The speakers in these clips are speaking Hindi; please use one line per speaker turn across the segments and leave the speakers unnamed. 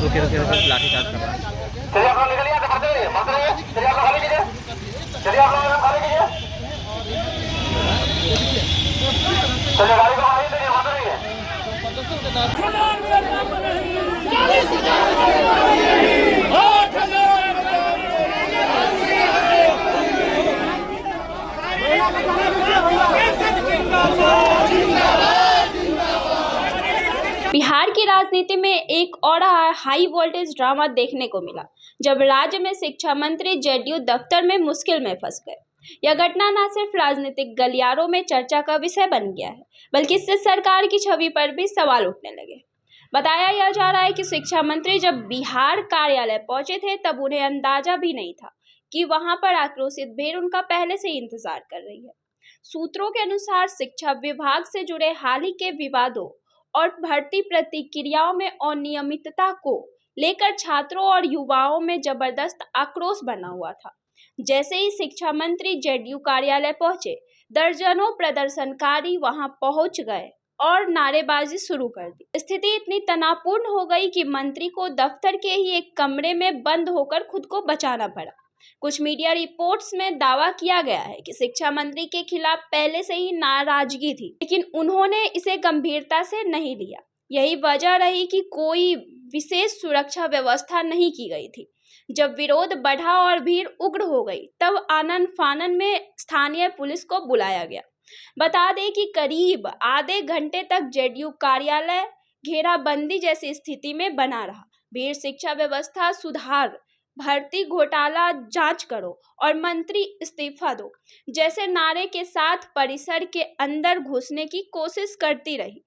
रुके रुके रुके लाठी चार्ज कर रहा है।
चलिए आप लोग निकलिए, यहाँ से मत रहिए, चलिए आप लोग खाली कीजिए, चलिए आप लोग एकदम खाली कीजिए, चलिए गाड़ी को खाली करिए, मत रहिए।
बिहार की राजनीति में एक और हाई वोल्टेज ड्रामा देखने को मिला जब राज्य में शिक्षा मंत्री जेडीयू दफ्तर में मुश्किल में फंस गए। यह घटना न सिर्फ राजनीतिक गलियारों में चर्चा का विषय बन गया है, बल्कि इससे सरकार की छवि पर भी सवाल उठने लगे। बताया यह जा रहा है कि शिक्षा मंत्री जब बिहार कार्यालय पहुंचे थे तब उन्हें अंदाजा भी नहीं था कि वहां पर आक्रोशित भीड़ उनका पहले से ही इंतजार कर रही है। सूत्रों के अनुसार शिक्षा विभाग से जुड़े हाल ही के विवादों और भर्ती प्रक्रियाओं में अनियमितता को लेकर छात्रों और युवाओं में जबरदस्त आक्रोश बना हुआ था। जैसे ही शिक्षा मंत्री जेडीयू कार्यालय पहुंचे, दर्जनों प्रदर्शनकारी वहां पहुंच गए और नारेबाजी शुरू कर दी। स्थिति इतनी तनावपूर्ण हो गई कि मंत्री को दफ्तर के ही एक कमरे में बंद होकर खुद को बचाना पड़ा। कुछ मीडिया रिपोर्ट्स में दावा किया गया है कि शिक्षा मंत्री के खिलाफ पहले से ही नाराजगी थी, लेकिन उन्होंने इसे गंभीरता से नहीं लिया। यही वजह रही कि कोई विशेष सुरक्षा व्यवस्था नहीं की गई थी। जब विरोध बढ़ा और भीड़ उग्र हो गई, तब आनन फानन में स्थानीय पुलिस को बुलाया गया। बता दें कि करीब आधे घंटे तक जेडीयू कार्यालय घेराबंदी जैसी स्थिति में बना रहा। भीड़ शिक्षा व्यवस्था सुधार, भर्ती घोटाला जांच करो और मंत्री इस्तीफा दो जैसे नारे के साथ परिसर के अंदर घुसने की कोशिश करती रही।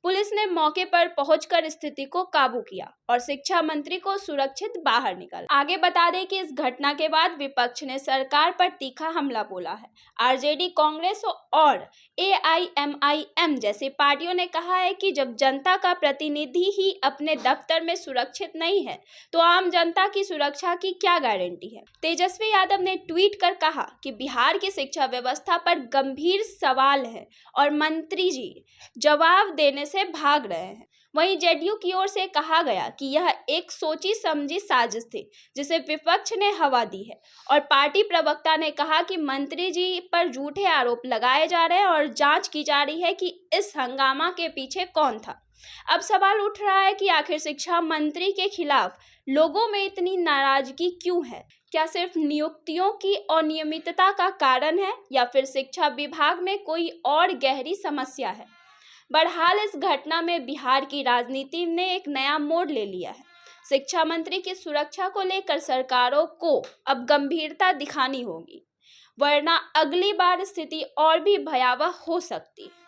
पुलिस ने मौके पर पहुंचकर स्थिति को काबू किया और शिक्षा मंत्री को सुरक्षित बाहर निकाला। आगे बता दें कि इस घटना के बाद विपक्ष ने सरकार पर तीखा हमला बोला है। आरजेडी, कांग्रेस और एआईएमआईएम जैसी पार्टियों ने कहा है कि जब जनता का प्रतिनिधि ही अपने दफ्तर में सुरक्षित नहीं है तो आम जनता की सुरक्षा की क्या गारंटी है। तेजस्वी यादव ने ट्वीट कर कहा कि बिहार की शिक्षा व्यवस्था पर गंभीर सवाल है और मंत्री जी जवाब देने से भाग रहे हैं। वहीं जेडीयू की ओर से कहा गया कि यह एक सोची समझी साजिश थी जिसे विपक्ष ने हवा दी है और पार्टी प्रवक्ता ने कहा कि मंत्री जी पर झूठे आरोप लगाए जा रहे हैं और जांच की जा रही है कि इस हंगामा के पीछे कौन था। अब सवाल उठ रहा है कि आखिर शिक्षा मंत्री के खिलाफ लोगों में इतनी नाराजगी क्यों है? क्या सिर्फ नियुक्तियों की अनियमितता का कारण है या फिर शिक्षा विभाग में कोई और गहरी समस्या है? बहरहाल इस घटना में बिहार की राजनीति ने एक नया मोड़ ले लिया है। शिक्षा मंत्री की सुरक्षा को लेकर सरकारों को अब गंभीरता दिखानी होगी, वरना अगली बार स्थिति और भी भयावह हो सकती है।